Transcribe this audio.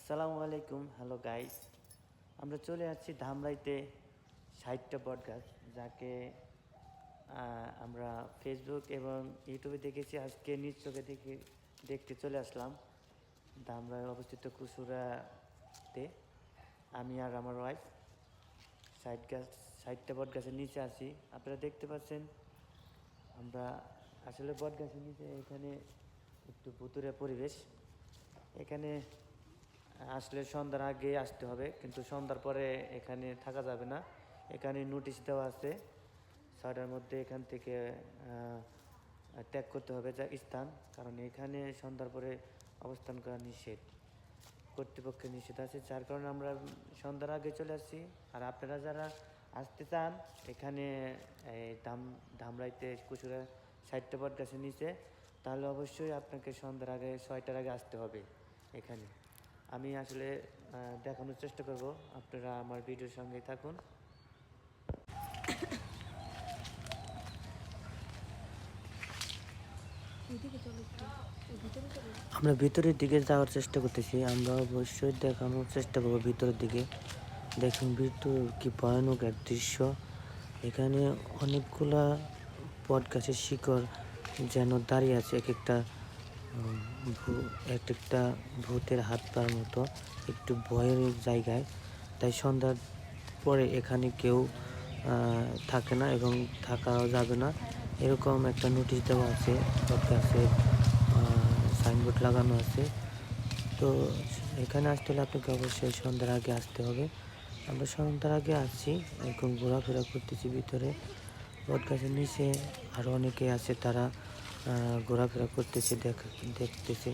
আসসালামু আলাইকুম, hello guys. আমরা চলে আসছি ধামরাইতে 60টা বটগাছ, যাকে আমরা ফেসবুক এবং ইউটিউবে দেখেছি। আজকে নিজ চোখে দেখতে চলে আসলাম ধামরাই অবস্থিত কুসুরাতে। আমি আর আমার ওয়াইফ 60টা বটগাছের নিচে আছি। আপনারা দেখতে পাচ্ছেন আমরা আসলে বটগাছের নিচে। এখানে একটু ভুতুরে পরিবেশ। এখানে আসলে সন্ধ্যার আগে আসতে হবে, কিন্তু সন্ধ্যার পরে এখানে থাকা যাবে না। এখানে নোটিশ দেওয়া আছে 6টার মধ্যে এখান থেকে ত্যাগ করতে হবে যা স্থান, কারণ এখানে সন্ধ্যার পরে অবস্থান করা নিষেধ, কর্তৃপক্ষের নিষেধ আছে। যার কারণে আমরা সন্ধ্যার আগে চলে আসছি। আর আপনারা যারা আসতে চান এখানে ধামরাইতে কুচুরা 60টা বটগাছের নিচে, তাহলে অবশ্যই আপনাকে সন্ধ্যার আগে 6টার আগে আসতে হবে এখানে। আমি আসলে দেখানোর চেষ্টা করব, আপনারা আমার ভিডিওর সঙ্গে থাকুন। আমরা ভিতরের দিকে যাওয়ার চেষ্টা করতেছি। আমরা অবশ্যই দেখানোর চেষ্টা করবো ভিতরের দিকে। দেখুন ভিতর কি ভয়ানক এক দৃশ্য। এখানে অনেকগুলা বট গাছের শিকড় যেন দাঁড়িয়ে আছে এক একটা ভূতের হাত পার মতো, একটু ভয়ের জায়গায়। তাই সন্ধ্যার পরে এখানে কেউ থাকে না এবং থাকাও যাবে না, এরকম একটা নোটিশ দেওয়া আছে। গাছের সাইনবোর্ড লাগানো আছে। তো এখানে আসতে হলে আপনাকে অবশ্যই সন্ধ্যার আগে আসতে হবে। আমরা সন্ধ্যার আগে আসছি, এখন ঘোরাফেরা করতেছি ভিতরে। বটগাছের নিচে আরও অনেকে আছে, তারা ঘোরাফেরা করতেছে, দেখতেছে।